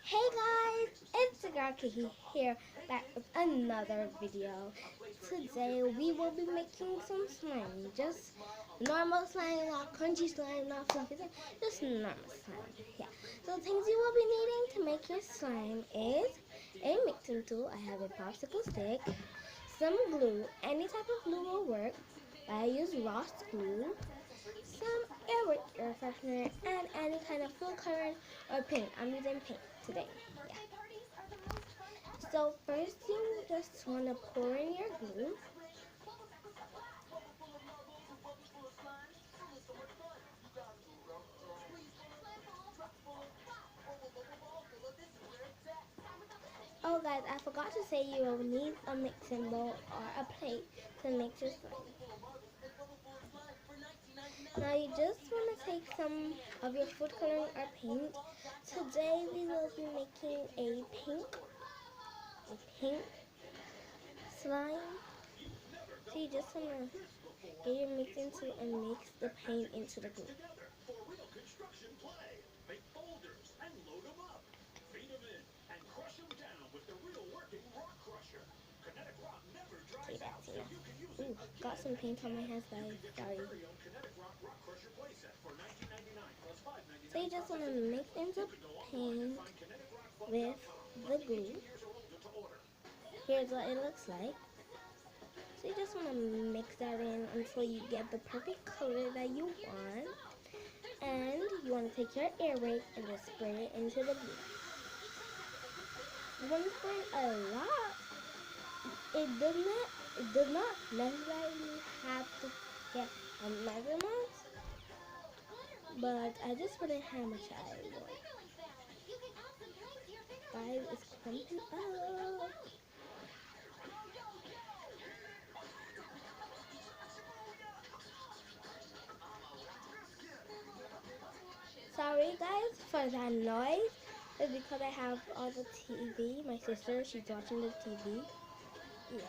Hey guys, it's the girl Kiki here, back with another video. Today we will be making some slime, just normal slime, not crunchy slime, not fluffy slime, just normal slime. Yeah. So the things you will be needing to make your slime is a mixing tool. I have a popsicle stick, some glue. Any type of glue will work. I use Ross glue, some air freshener, and any kind of food coloring or paint. I'm using paint today. Yeah. So first you just want to pour in your glue. Oh guys, I forgot to say you will need a mixing bowl or a plate to mix your slime. Now you just want to take some of your food coloring or paint. Today we will be making a pink slime. So you just want to get your mixing tool and mix the paint into the glue. Okay, that's enough. Ooh, got some paint on my hands, guys. Sorry. So you just want to mix into paint with the glue. Here's what it looks like. So you just want to mix that in until you get the perfect color that you want. And you want to take your air rake and just spray it into the glue. You want to spray a lot. It does not necessarily have to get a measurement, but I just put in how much I want. Guys, it's clumping up. Sorry guys for that noise. It's because I have all the TV. My sister, she's watching the TV. Yeah.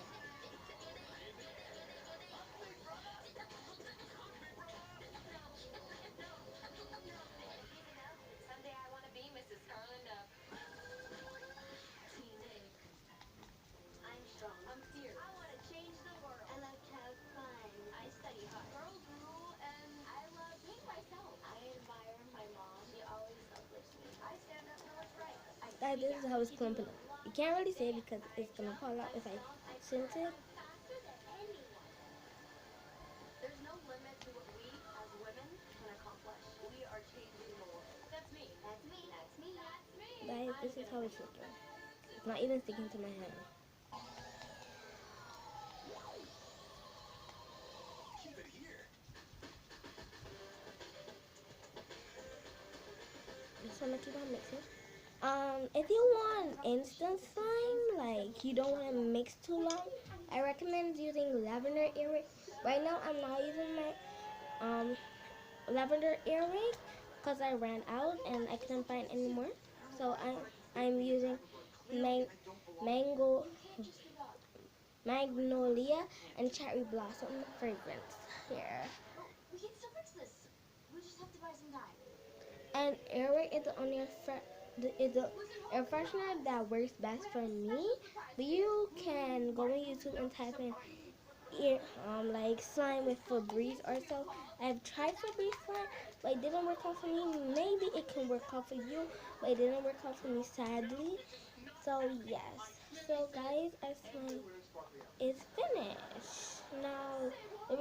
Guys, this is how it's clumping up. You can't really see it because it's gonna fall out if I tint it. Guys, this is how it's looking. It's not even sticking to my hand. Just wanna keep on mixing. If you want instant slime, like you don't want to mix too long, I recommend using lavender earring. Right now, I'm not using my lavender earring because I ran out and I couldn't find any more. So I'm using mango, magnolia, and cherry blossom fragrance here. And airwick is the only air freshener that works best for me. But you can go on YouTube and type in like slime with Febreze or so. I've tried Febreze slime, but it didn't work out for me. Maybe it can work out for you, but it didn't work out for me, sadly. So yes. So guys, our slime is finished. Now the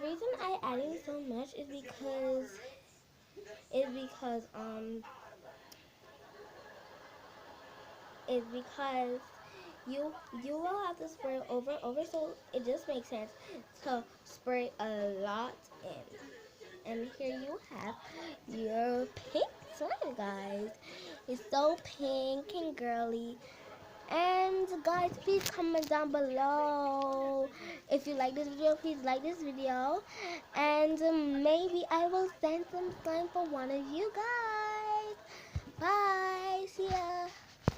reason I added so much is because you will have to spray over and over, so it just makes sense to spray a lot in. And here you have your pink slime, guys. It's so pink and girly. And guys, please comment down below if you like this video. Please like this video, and maybe I will send some slime for one of you guys. Bye. See ya.